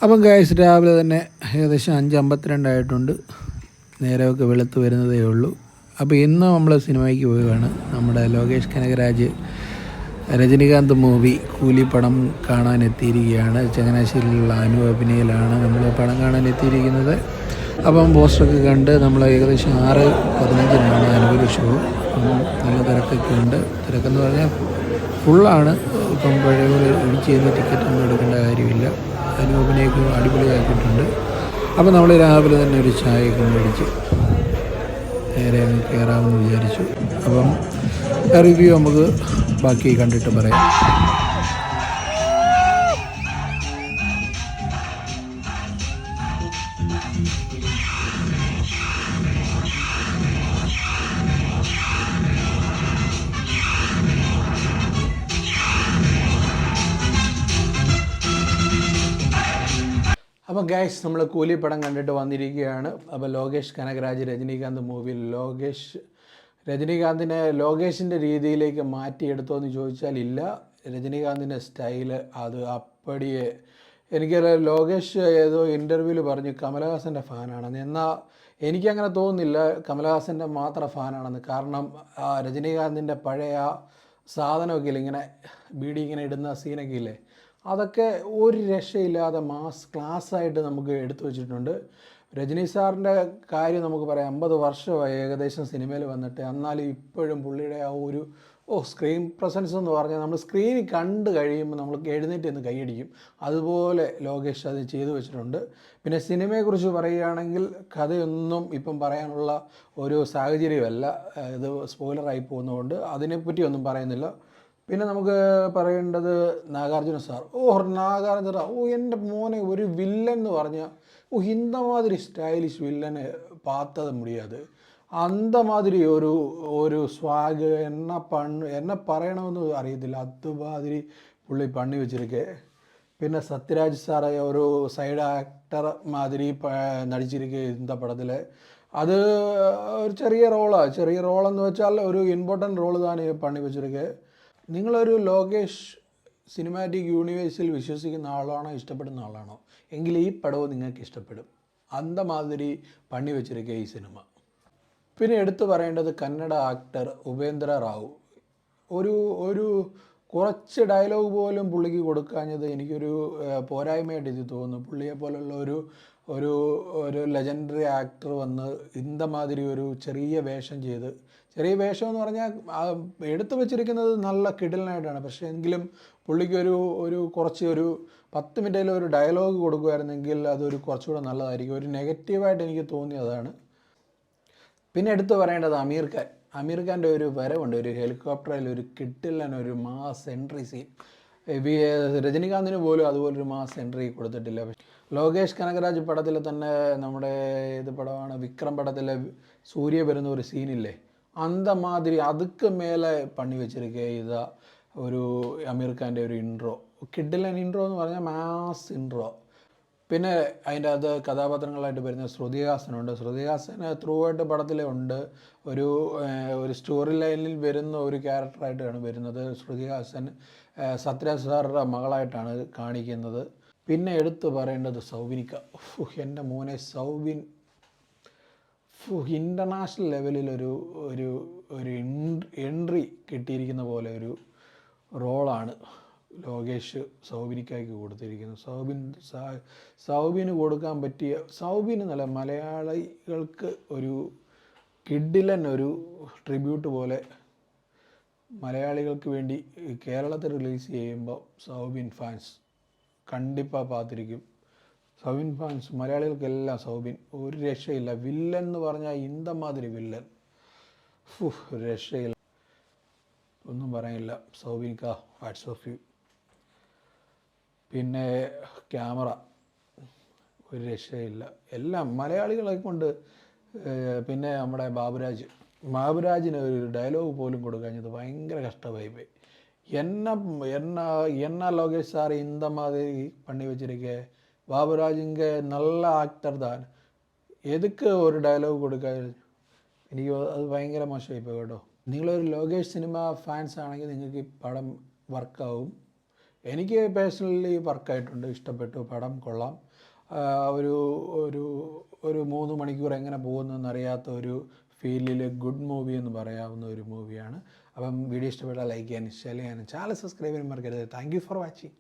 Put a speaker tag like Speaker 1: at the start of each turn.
Speaker 1: അപ്പം ഗായ്സ് രാവിലെ തന്നെ ഏകദേശം 5:52 നേരമൊക്കെ വെളുത്ത് വരുന്നതേ ഉള്ളൂ. അപ്പോൾ ഇന്ന് നമ്മൾ സിനിമയ്ക്ക് പോവുകയാണ്. നമ്മുടെ ലോകേഷ് കനകരാജ് രജനികാന്ത് മൂവി കൂലിപ്പടം കാണാൻ എത്തിയിരിക്കുകയാണ്. ചങ്ങനാശ്ശേരിയിലുള്ള അഭിനയിലാണ് നമ്മൾ പടം കാണാൻ എത്തിയിരിക്കുന്നത്. അപ്പം പോസ്റ്ററൊക്കെ കണ്ട് നമ്മൾ ഏകദേശം 6:15 അനുവിൻ്റെ ഷോ. നല്ല തിരക്കൊക്കെ ഉണ്ട്. തിരക്കെന്ന് പറഞ്ഞാൽ ഫുള്ളാണ്. ഇപ്പം പഴയ പോലെ ഇടിച്ച് ചെയ്യുന്ന ടിക്കറ്റൊന്നും എടുക്കേണ്ട കാര്യമില്ല. അഭിനയൊക്കെ അടിപൊളിയാക്കിയിട്ടുണ്ട്. അപ്പോൾ നമ്മൾ രാവിലെ തന്നെ ഒരു ചായയൊക്കെ മേടിച്ച് നേരെ അങ്ങ് കയറാമെന്ന് വിചാരിച്ചു. അപ്പം റിവ്യൂ നമുക്ക് ബാക്കി കണ്ടിട്ട് പറയാം. അപ്പോൾ ഗൈസ് നമ്മൾ കൂലിപ്പടം കണ്ടിട്ട് വന്നിരിക്കുകയാണ്. അപ്പോൾ ലോകേഷ് കനകരാജ് രജനീകാന്ത് മൂവിയിൽ രജനീകാന്തിനെ ലോകേഷിൻ്റെ രീതിയിലേക്ക് മാറ്റിയെടുത്തോ എന്ന് ചോദിച്ചാൽ ഇല്ല. രജനീകാന്തിൻ്റെ സ്റ്റൈല് അത് അപ്പടിയെ എനിക്കറിയാം. ലോകേഷ് ഏതോ ഇൻ്റർവ്യൂവിൽ പറഞ്ഞു കമലഹാസൻ്റെ ഫാനാണെന്ന്. എന്നാൽ എനിക്കങ്ങനെ തോന്നുന്നില്ല കമലഹാസൻ്റെ മാത്രം ഫാനാണെന്ന്. കാരണം രജനീകാന്തിൻ്റെ പഴയ സാധനമൊക്കെ ഇല്ല, ഇങ്ങനെ ബീഡി ഇങ്ങനെ ഇടുന്ന സീനൊക്കെ ഇല്ലേ, അതൊക്കെ ഒരു രക്ഷയില്ലാതെ ക്ലാസ്സായിട്ട് നമുക്ക് എടുത്തു വച്ചിട്ടുണ്ട്. രജനി സാറിൻ്റെ കാര്യം നമുക്ക് പറയാം. 50 വർഷമായി ഏകദേശം സിനിമയിൽ വന്നിട്ട്. എന്നാലും ഇപ്പോഴും പുള്ളിയുടെ ആ ഒരു സ്ക്രീൻ പ്രസൻസ് എന്ന് പറഞ്ഞാൽ നമ്മൾ സ്ക്രീനിൽ കണ്ട് കഴിയുമ്പോൾ നമ്മൾ എഴുന്നേറ്റ് നിന്ന് കൈയടിക്കും. അതുപോലെ ലോകേഷ് അത് ചെയ്തു വെച്ചിട്ടുണ്ട്. പിന്നെ സിനിമയെക്കുറിച്ച് പറയുകയാണെങ്കിൽ കഥയൊന്നും ഇപ്പം പറയാനുള്ള ഒരു സാഹചര്യമല്ല. ഇത് സ്പോയിലറായി പോകുന്നതുകൊണ്ട് അതിനെപ്പറ്റി ഒന്നും പറയുന്നില്ല. പിന്നെ നമുക്ക് പറയേണ്ടത് നാഗാർജുന സാർ. നാഗാർജുന സാർ എൻ്റെ മോനെ ഒരു വില്ലൻ എന്ന് പറഞ്ഞാൽ இந்த மாதிரி സ്റ്റൈലിഷ് വില്ലനെ பார்த்தது முடியாது. அந்த மாதிரி ഒരു സ്വാഗ് എന്നെ പറയണമെന്ന് അറിയത്തില്ല. അതുമാതിരി പുള്ളി പണി വെച്ചിരിക്കെ. പിന്നെ സത്യരാജ് സാറ് ഒരു സൈഡ് ആക്ടർ മാതിരി നടിച്ചിരിക്കുക இந்த പടത്തിൽ. അത് ഒരു ചെറിയ റോളെന്ന് വെച്ചാൽ ഒരു ഇമ്പോർട്ടൻ്റ് റോള് താൻ പണി വെച്ചിരിക്കെ. നിങ്ങളൊരു ലോകേഷ് സിനിമാറ്റിക് യൂണിവേഴ്സിൽ വിശ്വസിക്കുന്ന ആളാണോ, ഇഷ്ടപ്പെടുന്ന ആളാണോ എങ്കിൽ ഈ പടവും നിങ്ങൾക്ക് ഇഷ്ടപ്പെടും. അന്തമാതിരി പണി വെച്ചിരിക്കുക ഈ സിനിമ. പിന്നെ എടുത്തു പറയേണ്ടത് കന്നഡ ആക്ടർ ഉപേന്ദ്ര റാവു. ഒരു കുറച്ച് ഡയലോഗ് പോലും പുള്ളിക്ക് കൊടുക്കാഞ്ഞത് എനിക്കൊരു പോരായ്മയായിട്ട് ഇത് തോന്നുന്നു. പുള്ളിയെ പോലുള്ള ഒരു ലെജൻഡറി ആക്ടർ വന്ന് ഇന്തമാതിരി ഒരു ചെറിയ വേഷം എന്ന് പറഞ്ഞാൽ എടുത്തു വച്ചിരിക്കുന്നത് നല്ല കിടിലനായിട്ടാണ്. പക്ഷേ എങ്കിലും പുള്ളിക്ക് ഒരു 10 മിനിറ്റിൽ ഒരു ഡയലോഗ് കൊടുക്കുമായിരുന്നെങ്കിൽ അതൊരു കുറച്ചുകൂടെ നല്ലതായിരിക്കും. ഒരു നെഗറ്റീവായിട്ട് എനിക്ക് തോന്നിയതാണ്. പിന്നെ എടുത്തു പറയേണ്ടത് അമീർ ഖാൻ്റെ ഒരു വരവുണ്ട്. ഒരു ഹെലികോപ്റ്ററിൽ ഒരു കിടിലൻ ഒരു മാസ് എൻട്രി സീൻ. രജനീകാന്തിന് പോലും അതുപോലൊരു മാസ് എൻട്രി കൊടുത്തിട്ടില്ല. ലോകേഷ് കനകരാജ് പടത്തിൽ തന്നെ നമ്മുടെ ഏത് പടമാണ്, വിക്രം പടത്തിലെ സൂര്യ വരുന്ന ഒരു സീനില്ലേ, അന്തമാതിരി അതുക്ക് മേലെ പണി വെച്ചിരിക്കുക ഒരു അമീർ ഖാൻ്റെ ഒരു ഇൻട്രോ. കിഡിലൻ ഇൻട്രോ എന്ന് പറഞ്ഞാൽ മാസ് ഇൻട്രോ. പിന്നെ അതിൻ്റെ അത് കഥാപാത്രങ്ങളായിട്ട് വരുന്ന ശ്രുതിഹാസനുണ്ട്. ശ്രുതിഹാസന് ത്രൂ ആയിട്ട് പടത്തിലെ ഉണ്ട്. ഒരു സ്റ്റോറി ലൈനിൽ വരുന്ന ഒരു ക്യാരക്ടറായിട്ടാണ് വരുന്നത്. ശ്രുതിഹാസൻ സത്യരാജ് സാറുടെ മകളായിട്ടാണ് കാണിക്കുന്നത്. പിന്നെ എടുത്തു പറയേണ്ടത് സൗബിനിക്ക. എൻ്റെ മോനെ സൗബിൻ ഇൻ്റർനാഷണൽ ലെവലിൽ ഒരു എൻട്രി കിട്ടിയിരിക്കുന്ന പോലെ ഒരു റോളാണ് ലോകേഷ് സൗബിനിക്കായ്ക്ക് കൊടുത്തിരിക്കുന്നത്. സൗബിന് കൊടുക്കാൻ പറ്റിയ നല്ല മലയാളികൾക്ക് ഒരു കിഡിലൻ ഒരു ട്രിബ്യൂട്ട് പോലെ മലയാളികൾക്ക് വേണ്ടി കേരളത്തിൽ റിലീസ് ചെയ്യുമ്പോൾ സൗബിൻ ഫാൻസ് കണ്ടിപ്പാ പാത്തിരിക്കും. സൗബിൻ ഫാൻസ് മലയാളികൾക്കെല്ലാം സൗബിൻ ഒരു രക്ഷയില്ല. വില്ലൻ എന്ന് പറഞ്ഞാൽ ഇന്തമാതിരി വില്ലൻ, ഒരു രക്ഷയില്ല, ഒന്നും പറയാനില്ല. സൗബിനിക്ക ഹാറ്റ്സ് ഓഫ് യു. പിന്നെ ക്യാമറ ഒരു രക്ഷയില്ല, എല്ലാം മലയാളികളെ കൊണ്ട്. പിന്നെ നമ്മുടെ ബാബുരാജിന് ഒരു ഡയലോഗ് പോലും കൊടുക്കാഞ്ഞത് ഭയങ്കര കഷ്ടമായി പോയി. என்ன ലോകേഷ് സാർ இந்த மாதிரி பண்ணி வச்சிருக்க, ബാബുരാജിങ്ക നല്ല ആക്ടർ താൻ, എതുക്ക് ഒരു ഡയലോഗ് കൊടുക്കാൻ. എനിക്ക് അത് ഭയങ്കര മോശമായി പോയി കേട്ടോ. നിങ്ങളൊരു ലോകേഷ് സിനിമ ഫാൻസ് ആണെങ്കിൽ നിങ്ങൾക്ക് ഈ പടം വർക്കാവും. എനിക്ക് പേഴ്സണലി വർക്കായിട്ടുണ്ട്, ഇഷ്ടപ്പെട്ടു, പടം കൊള്ളാം. ഒരു ഒരു ഒരു 3 മണിക്കൂർ എങ്ങനെ പോകുന്നതെന്നറിയാത്ത ഒരു ഫീലിൽ ഗുഡ് മൂവി എന്ന് പറയാവുന്ന ഒരു മൂവിയാണ്. അപ്പം വീഡിയോ ഇഷ്ടപ്പെട്ടാൽ ലൈക്ക് ചെയ്യാനും ഷെയർ ചെയ്യാനും ചാനൽ സബ്സ്ക്രൈബ് ചെയ്യാനും മറക്കരുത്. Thank you for watching.